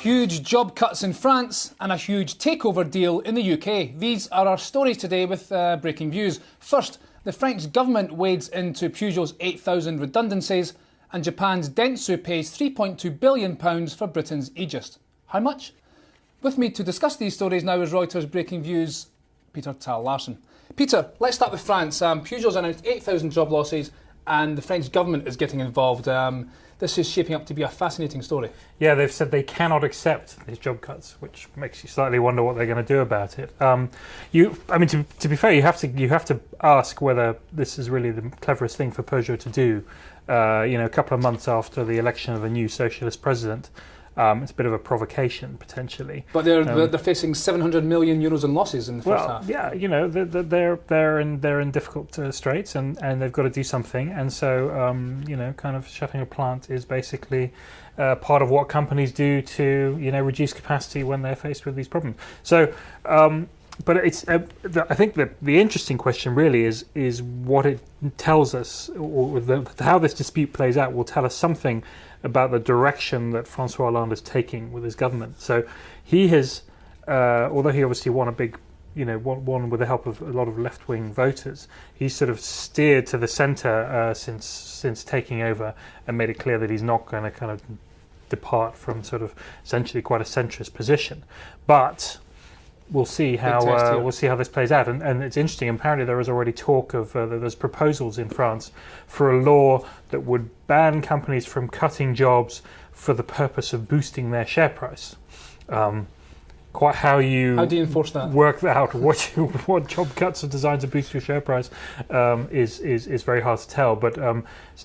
Huge job cuts in France and a huge takeover deal in the UK. These are our stories today with Breaking Views. First, the French government wades into Peugeot's 8,000 redundancies, and Japan's Dentsu pays £3.2 billion for Britain's Aegis. How much? With me to discuss these stories now is Reuters Breaking Views' Peter Tal-Larsen. Peter, let's start with France. Peugeot's announced 8,000 job losses and the French government is getting involved. This is shaping up to be a fascinating story. Yeah, they've said they cannot accept these job cuts, which makes you slightly wonder what they're going to do about it. To be fair, you have to ask whether this is really the cleverest thing for Peugeot to do. A couple of months after the election of a new socialist president, it's a bit of a provocation potentially. But they're facing €700 million in losses in the first half. Yeah, they're in difficult straits, and they've got to do something. And so kind of shutting a plant is basically part of what companies do to reduce capacity when they're faced with these problems. So. But it's. I think the interesting question really is what it tells us, or how this dispute plays out will tell us something about the direction that François Hollande is taking with his government. So he has, although he obviously won a big, won with the help of a lot of left-wing voters, he's sort of steered to the centre since taking over and made it clear that he's not going to kind of depart from sort of essentially quite a centrist position, but. We'll see how this plays out, and it's interesting. Apparently, there is already talk of there's proposals in France for a law that would ban companies from cutting jobs for the purpose of boosting their share price. How do you enforce that? Work out what job cuts are designed to boost your share price is very hard to tell. But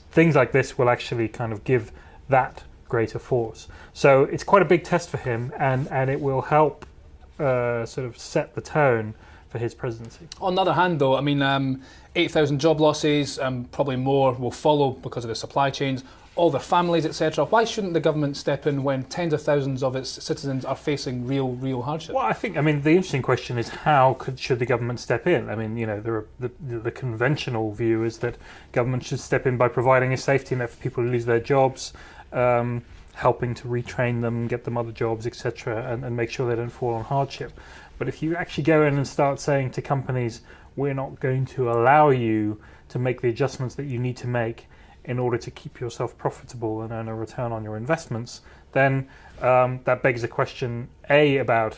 things like this will actually kind of give that greater force. So it's quite a big test for him, and it will help. Sort of set the tone for his presidency. On the other hand, though, 8,000 job losses, probably more will follow because of the supply chains, all their families, etc. Why shouldn't the government step in when tens of thousands of its citizens are facing real hardship? Well, I think, the interesting question is should the government step in? The conventional view is that government should step in by providing a safety net for people who lose their jobs, helping to retrain them, get them other jobs, etc., and make sure they don't fall on hardship. But if you actually go in and start saying to companies, we're not going to allow you to make the adjustments that you need to make in order to keep yourself profitable and earn a return on your investments, then that begs a question, A, about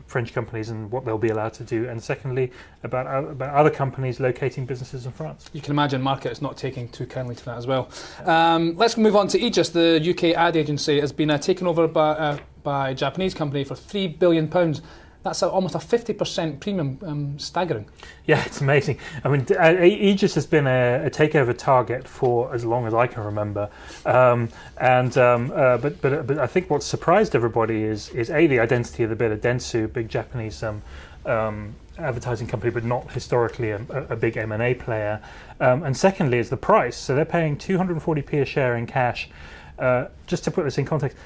French companies and what they'll be allowed to do, and secondly, about other companies locating businesses in France. You can imagine market is not taking too kindly to that as well. Let's move on to Aegis. The UK ad agency has been taken over by a Japanese company for £3 billion. That's almost a 50% premium, staggering. Yeah, it's amazing. Aegis has been a takeover target for as long as I can remember. But I think what surprised everybody is A, the identity of the bidder, Dentsu, big Japanese advertising company, but not historically a big M&A player. And secondly is the price. So they're paying 240p a share in cash. Just to put this in context,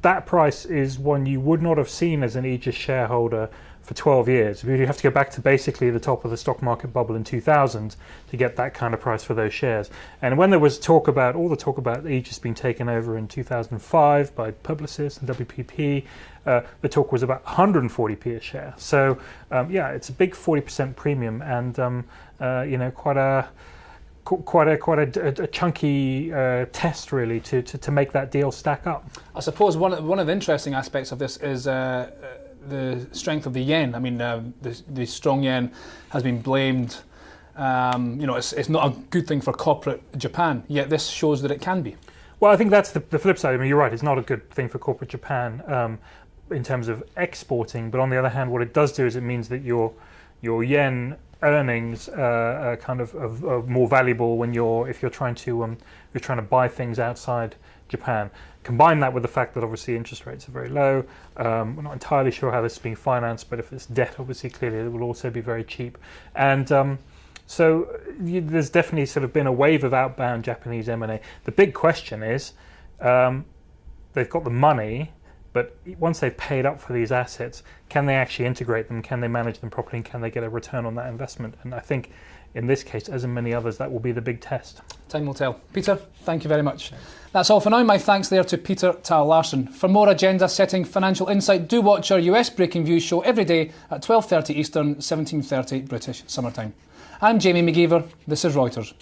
that price is one you would not have seen as an Aegis shareholder for 12 years. You have to go back to basically the top of the stock market bubble in 2000 to get that kind of price for those shares. And when there was all the talk about Aegis being taken over in 2005 by Publicis and WPP, the talk was about 140p a share. So it's a big 40% premium, and quite a chunky test really to make that deal stack up. I suppose one of the interesting aspects of this is the strength of the yen. The strong yen has been blamed. It's not a good thing for corporate Japan, yet this shows that it can be. Well, I think that's the flip side. You're right, it's not a good thing for corporate Japan in terms of exporting, but on the other hand, what it does do is it means that your yen earnings are kind of more valuable if you're trying to buy things outside Japan. Combine that with the fact that obviously interest rates are very low. We're not entirely sure how this is being financed, but if it's debt, obviously clearly it will also be very cheap. And there's definitely sort of been a wave of outbound Japanese M&A. The big question is, they've got the money, but once they've paid up for these assets, can they actually integrate them? Can they manage them properly? And can they get a return on that investment? And I think in this case, as in many others, that will be the big test. Time will tell. Peter, thank you very much. That's all for now. My thanks there to Peter Tal-Larsen. For more agenda-setting financial insight, do watch our US Breaking Views show every day at 12:30 Eastern, 17:30 British Summer Time. I'm Jamie McGeever. This is Reuters.